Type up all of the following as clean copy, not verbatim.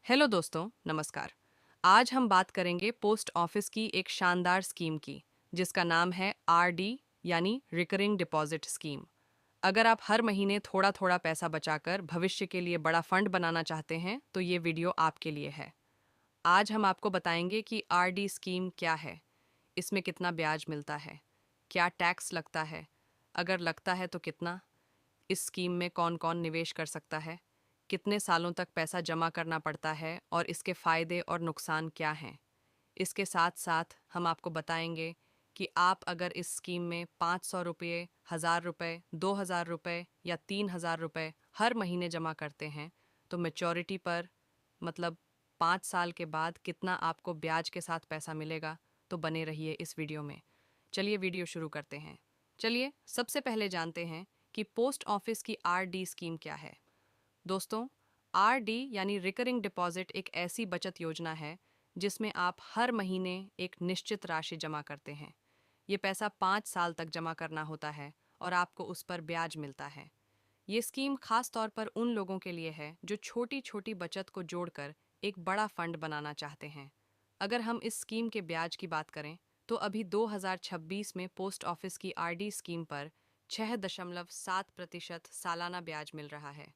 Hello दोस्तों, नमस्कार। आज हम बात करेंगे पोस्ट ऑफिस की एक शानदार स्कीम की, जिसका नाम है आरडी यानी रिकरिंग डिपॉजिट स्कीम। अगर आप हर महीने थोड़ा थोड़ा पैसा बचाकर भविष्य के लिए बड़ा फंड बनाना चाहते हैं, तो ये वीडियो आपके लिए है। आज हम आपको बताएंगे कि आरडी स्कीम क्या है, इसमें कितना ब्याज मिलता है, क्या टैक्स लगता है, अगर लगता है तो कितना, इस स्कीम में कौन कौन निवेश कर सकता है, कितने सालों तक पैसा जमा करना पड़ता है और इसके फ़ायदे और नुकसान क्या हैं। इसके साथ साथ हम आपको बताएंगे कि आप अगर इस स्कीम में 500 रुपये, 1000 रुपये, 2000 रुपये या 3000 रुपये हर महीने जमा करते हैं, तो मेचोरिटी पर मतलब 5 साल के बाद कितना आपको ब्याज के साथ पैसा मिलेगा। तो बने रहिए इस वीडियो में। चलिए वीडियो शुरू करते हैं। चलिए सबसे पहले जानते हैं कि पोस्ट ऑफिस की आरडी स्कीम क्या है। दोस्तों, आरडी यानी रिकरिंग डिपॉजिट एक ऐसी बचत योजना है जिसमें आप हर महीने एक निश्चित राशि जमा करते हैं। ये पैसा 5 साल तक जमा करना होता है और आपको उस पर ब्याज मिलता है। ये स्कीम खास तौर पर उन लोगों के लिए है जो छोटी छोटी बचत को जोड़कर एक बड़ा फंड बनाना चाहते हैं। अगर हम इस स्कीम के ब्याज की बात करें, तो अभी 2026 में पोस्ट ऑफिस की आरडी स्कीम पर 6.7% सालाना ब्याज मिल रहा है।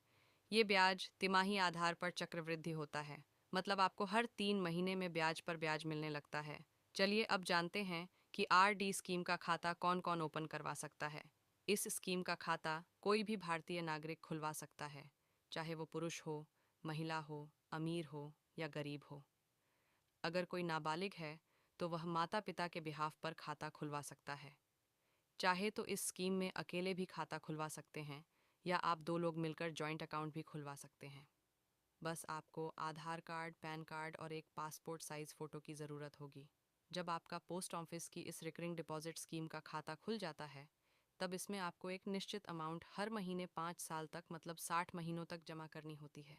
ये ब्याज तिमाही आधार पर चक्रवृद्धि होता है, मतलब आपको हर 3 महीने में ब्याज पर ब्याज मिलने लगता है। चलिए अब जानते हैं कि आरडी स्कीम का खाता कौन कौन ओपन करवा सकता है। इस स्कीम का खाता कोई भी भारतीय नागरिक खुलवा सकता है, चाहे वो पुरुष हो, महिला हो, अमीर हो या गरीब हो। अगर कोई नाबालिग है तो वह माता पिता के बिहाफ पर खाता खुलवा सकता है। चाहे तो इस स्कीम में अकेले भी खाता खुलवा सकते हैं या आप 2 लोग मिलकर जॉइंट अकाउंट भी खुलवा सकते हैं। बस आपको आधार कार्ड, पैन कार्ड और एक पासपोर्ट साइज फ़ोटो की ज़रूरत होगी। जब आपका पोस्ट ऑफिस की इस रिकरिंग डिपॉजिट स्कीम का खाता खुल जाता है, तब इसमें आपको एक निश्चित अमाउंट हर महीने 5 साल तक मतलब 60 महीनों तक जमा करनी होती है।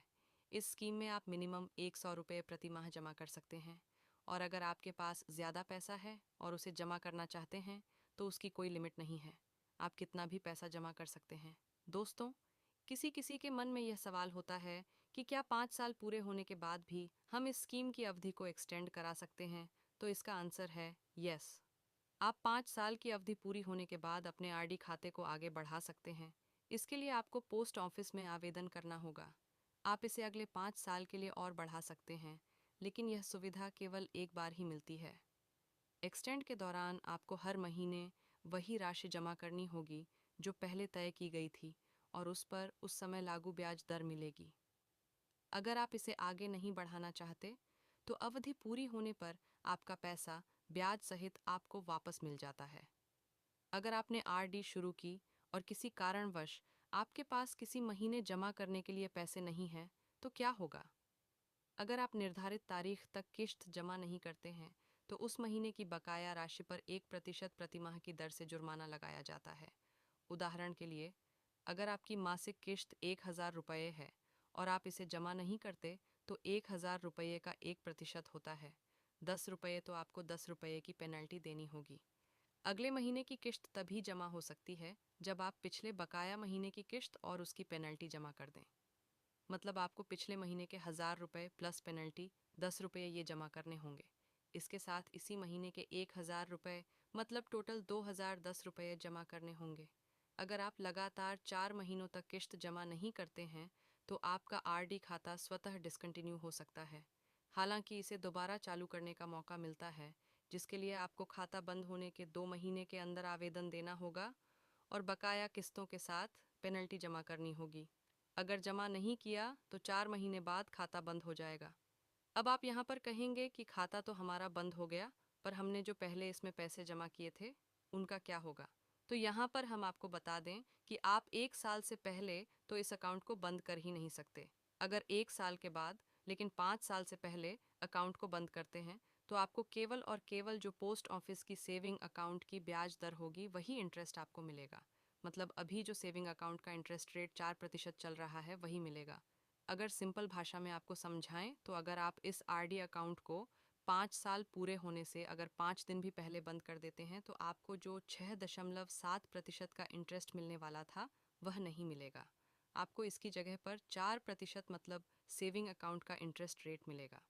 इस स्कीम में आप मिनिमम 100 रुपये प्रति माह जमा कर सकते हैं, और अगर आपके पास ज़्यादा पैसा है और उसे जमा करना चाहते हैं, तो उसकी कोई लिमिट नहीं है। आप कितना भी पैसा जमा कर सकते हैं। दोस्तों, किसी किसी के मन में यह सवाल होता है कि क्या 5 साल पूरे होने के बाद भी हम इस स्कीम की अवधि को एक्सटेंड करा सकते हैं। तो इसका आंसर है यस। आप 5 साल की अवधि पूरी होने के बाद अपने आरडी खाते को आगे बढ़ा सकते हैं। इसके लिए आपको पोस्ट ऑफिस में आवेदन करना होगा। आप इसे अगले 5 साल के लिए और बढ़ा सकते हैं, लेकिन यह सुविधा केवल एक बार ही मिलती है। एक्सटेंड के दौरान आपको हर महीने वही राशि जमा करनी होगी जो पहले तय की गई थी, और उस पर उस समय लागू ब्याज दर मिलेगी। अगर आप इसे आगे नहीं बढ़ाना चाहते, तो अवधि पूरी होने पर आपका पैसा ब्याज सहित आपको वापस मिल जाता है। अगर आपने आरडी शुरू की और किसी कारणवश आपके पास किसी महीने जमा करने के लिए पैसे नहीं हैं, तो क्या होगा? अगर आप निर्धारित तारीख तक किश्त जमा नहीं करते हैं, तो उस महीने की बकाया राशि पर 1% प्रतिमाह की दर से जुर्माना लगाया जाता है। उदाहरण के लिए, अगर आपकी मासिक किश्त 1000 रुपये है और आप इसे जमा नहीं करते, तो 1000 रुपये का 1% होता है। 10 रुपये तो आपको 10 रुपये की पेनल्टी देनी होगी। अगले महीने की किश्त तभी जमा हो सकती है जब आप पिछले बकाया महीने की किश्त और उसकी पेनल्टी जमा कर दें। मतलब आपको पिछले महीने के 1000 रुपये प्लस पेनल्टी 10 रुपये ये जमा करने होंगे। इसके साथ इसी महीने के 1000 रुपये मतलब टोटल 2010 रुपये जमा करने होंगे। अगर आप लगातार 4 महीनों तक किश्त जमा नहीं करते हैं, तो आपका आरडी खाता स्वतः डिसकंटिन्यू हो सकता है। हालांकि इसे दोबारा चालू करने का मौका मिलता है, जिसके लिए आपको खाता बंद होने के 2 महीने के अंदर आवेदन देना होगा और बकाया किस्तों के साथ पेनल्टी जमा करनी होगी। अगर जमा नहीं किया तो 4 महीने बाद खाता बंद हो जाएगा। अब आप यहाँ पर कहेंगे कि खाता तो हमारा बंद हो गया, पर हमने जो पहले इसमें पैसे जमा किए थे उनका क्या होगा? तो यहाँ पर हम आपको बता दें कि आप 1 साल से पहले तो इस अकाउंट को बंद कर ही नहीं सकते। अगर 1 साल के बाद लेकिन 5 साल से पहले अकाउंट को बंद करते हैं, तो आपको केवल और केवल जो पोस्ट ऑफिस की सेविंग अकाउंट की ब्याज दर होगी वही इंटरेस्ट आपको मिलेगा। मतलब अभी जो सेविंग अकाउंट का इंटरेस्ट रेट 4% चल रहा है वही मिलेगा। अगर सिंपल भाषा में आपको समझाएं, तो अगर आप इस आरडी अकाउंट को 5 साल पूरे होने से अगर 5 दिन भी पहले बंद कर देते हैं, तो आपको जो 6.7% का इंटरेस्ट मिलने वाला था वह नहीं मिलेगा। आपको इसकी जगह पर 4% मतलब सेविंग अकाउंट का इंटरेस्ट रेट मिलेगा।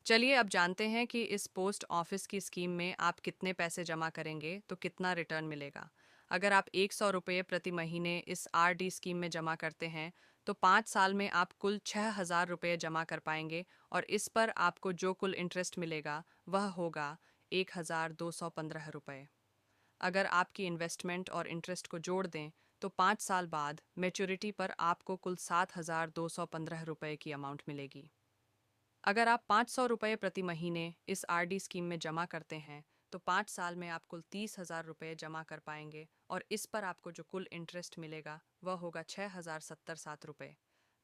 चलिए अब जानते हैं कि इस पोस्ट ऑफिस की स्कीम में आप कितने पैसे जमा करेंगे तो कितना रिटर्न मिलेगा। अगर आप 100 रुपये प्रति महीने इस आरडी स्कीम में जमा करते हैं तो 5 साल में आप कुल 6,000 रुपये जमा कर पाएंगे और इस पर आपको जो कुल इंटरेस्ट मिलेगा वह होगा 1,215 रुपये। अगर आपकी इन्वेस्टमेंट और इंटरेस्ट को जोड़ दें तो 5 साल बाद मैच्योरिटी पर आपको कुल 7,215 रुपये की अमाउंट मिलेगी। अगर आप 500 रुपये प्रति महीने इस आरडी स्कीम में जमा करते हैं तो 5 साल में आप कुल 30,000 रुपये जमा कर पाएंगे और इस पर आपको जो कुल इंटरेस्ट मिलेगा वह होगा 6,077 रुपये।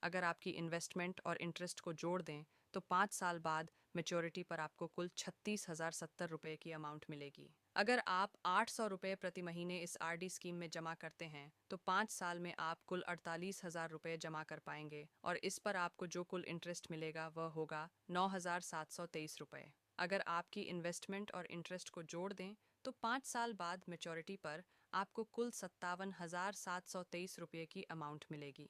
अगर आपकी इन्वेस्टमेंट और इंटरेस्ट को जोड़ दें तो 5 साल बाद मेच्योरिटी पर आपको कुल 36,070 रुपये की अमाउंट मिलेगी। अगर आप 800 रुपये प्रति महीने इस आरडी स्कीम में जमा करते हैं तो 5 साल में आप कुल 48,000 रुपये जमा कर पाएंगे और इस पर आपको जो कुल इंटरेस्ट मिलेगा वह होगा 9,723 रुपये। अगर आपकी इन्वेस्टमेंट और इंटरेस्ट को जोड़ दें तो 5 साल बाद मेच्योरिटी पर आपको कुल 57,723 रुपये की अमाउंट मिलेगी।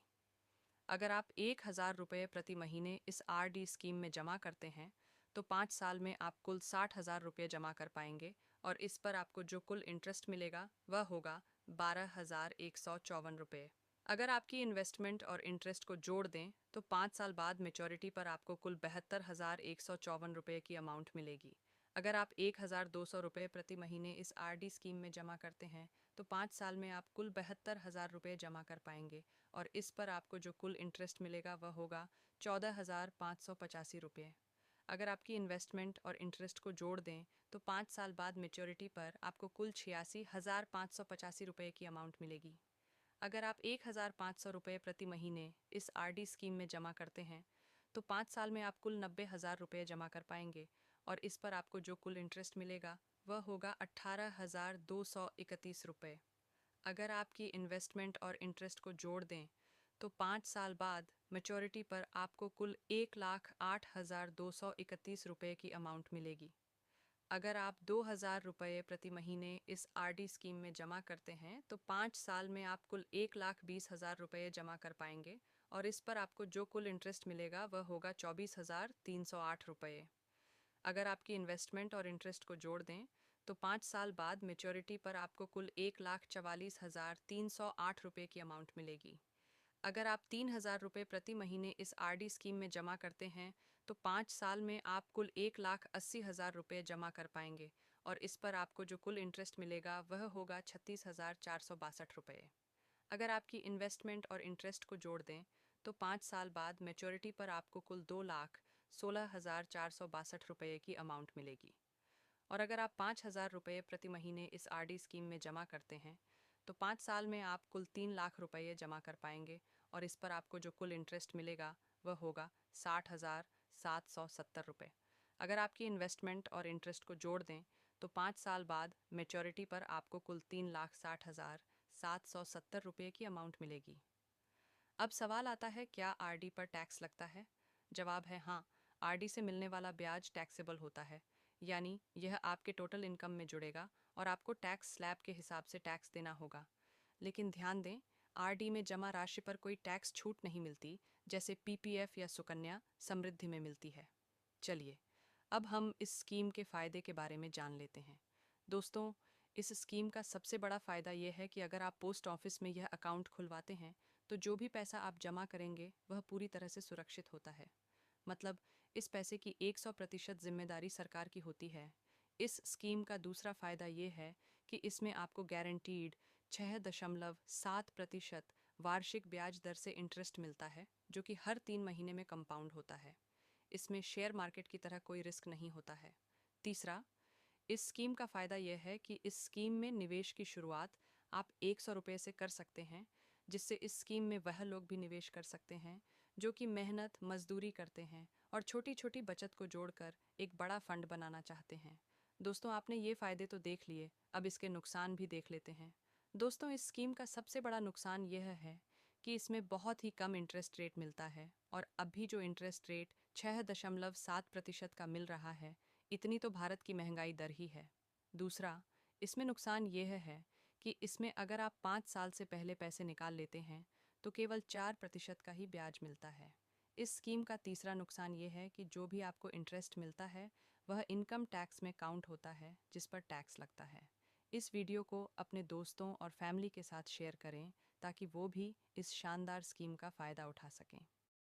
अगर आप 1,000 रुपये प्रति महीने इस आरडी स्कीम में जमा करते हैं तो 5 साल में आप कुल 60,000 रुपये जमा कर पाएंगे और इस पर आपको जो कुल इंटरेस्ट मिलेगा वह होगा 12,154 रुपये। अगर आपकी इन्वेस्टमेंट और इंटरेस्ट को जोड़ दें तो 5 साल बाद मेच्योरिटी पर आपको कुल 72,154 रुपये की अमाउंट मिलेगी। अगर आप 1,200 रुपये प्रति महीने इस आरडी स्कीम में जमा करते हैं तो 5 साल में आप कुल 72,000 रुपये जमा कर पाएंगे और इस पर आपको जो कुल इंटरेस्ट मिलेगा वह होगा 14,585 रुपये। अगर आपकी इन्वेस्टमेंट और इंटरेस्ट को जोड़ दें तो 5 साल बाद मेच्योरिटी पर आपको कुल 86,585 रुपये की अमाउंट मिलेगी। अगर आप 1,500 रुपये प्रति महीने इस आरडी स्कीम में जमा करते हैं तो 5 साल में आप कुल 90,000 रुपये जमा कर पाएंगे और इस पर आपको जो कुल इंटरेस्ट मिलेगा वह होगा 18,231 रुपये। अगर आपकी इन्वेस्टमेंट और इंटरेस्ट को जोड़ दें तो 5 साल बाद मेच्योरिटी पर आपको कुल 1,08,231 रुपये की अमाउंट मिलेगी। अगर आप 2,000 रुपये प्रति महीने इस आरडी स्कीम में जमा करते हैं तो 5 साल में आप कुल 1,20,000 रुपये जमा कर पाएंगे और इस पर आपको जो कुल इंटरेस्ट मिलेगा वह होगा 24,308 रुपये। अगर आपकी इन्वेस्टमेंट और इंटरेस्ट को जोड़ दें तो 5 साल बाद मेच्योरिटी पर आपको कुल 1,44,308 रुपये की अमाउंट मिलेगी। अगर आप 3,000 रुपये प्रति महीने इस आरडी स्कीम में जमा करते हैं तो 5 साल में आप कुल 1,80,000 रुपये जमा कर पाएंगे और इस पर आपको जो कुल इंटरेस्ट मिलेगा वह होगा 36,462 रुपये। अगर आपकी इन्वेस्टमेंट और इंटरेस्ट को जोड़ दें तो 5 साल बाद मेच्योरिटी पर आपको कुल 2,16,462 रुपये की अमाउंट मिलेगी। और अगर आप 5,000 रुपये प्रति महीने इस आरडी स्कीम में जमा करते हैं तो 5 साल में आप कुल 3,00,000 रुपये जमा कर पाएंगे और इस पर आपको जो कुल इंटरेस्ट मिलेगा वह होगा 60,770 रुपये। अगर आपकी इन्वेस्टमेंट और इंटरेस्ट को जोड़ दें तो 5 साल बाद मेच्योरिटी पर आपको कुल 3,60,770 रुपये की अमाउंट मिलेगी। अब सवाल आता है, क्या आरडी पर टैक्स लगता है? जवाब है हाँ, आरडी से मिलने वाला ब्याज टैक्सेबल होता है, यानी यह आपके टोटल इनकम में जुड़ेगा और आपको टैक्स स्लैब के हिसाब से टैक्स देना होगा। लेकिन ध्यान दें, आरडी में जमा राशि पर कोई टैक्स छूट नहीं मिलती जैसे पीपीएफ या सुकन्या समृद्धि में मिलती है। चलिए अब हम इस स्कीम के फ़ायदे के बारे में जान लेते हैं। दोस्तों, इस स्कीम का सबसे बड़ा फ़ायदा यह है कि अगर आप पोस्ट ऑफिस में यह अकाउंट खुलवाते हैं तो जो भी पैसा आप जमा करेंगे वह पूरी तरह से सुरक्षित होता है। मतलब इस पैसे की 100% जिम्मेदारी सरकार की होती है। इस स्कीम का दूसरा फ़ायदा ये है कि इसमें आपको गारंटीड 6.7% वार्षिक ब्याज दर से इंटरेस्ट मिलता है जो कि हर 3 महीने में कंपाउंड होता है। इसमें शेयर मार्केट की तरह कोई रिस्क नहीं होता है। तीसरा, इस स्कीम का फ़ायदा यह है कि इस स्कीम में निवेश की शुरुआत आप 100 रुपये से कर सकते हैं, जिससे इस स्कीम में वह लोग भी निवेश कर सकते हैं जो कि मेहनत मजदूरी करते हैं और छोटी छोटी बचत को जोड़कर एक बड़ा फंड बनाना चाहते हैं। दोस्तों, आपने ये फ़ायदे तो देख लिए, अब इसके नुकसान भी देख लेते हैं। दोस्तों, इस स्कीम का सबसे बड़ा नुकसान यह है कि इसमें बहुत ही कम इंटरेस्ट रेट मिलता है और अभी जो इंटरेस्ट रेट 6.7% का मिल रहा है, इतनी तो भारत की महंगाई दर ही है। दूसरा, इसमें नुकसान यह है कि इसमें अगर आप 5 साल से पहले पैसे निकाल लेते हैं तो केवल 4% का ही ब्याज मिलता है। इस स्कीम का तीसरा नुकसान ये है कि जो भी आपको इंटरेस्ट मिलता है वह इनकम टैक्स में काउंट होता है, जिस पर टैक्स लगता है। इस वीडियो को अपने दोस्तों और फैमिली के साथ शेयर करें ताकि वो भी इस शानदार स्कीम का फ़ायदा उठा सकें।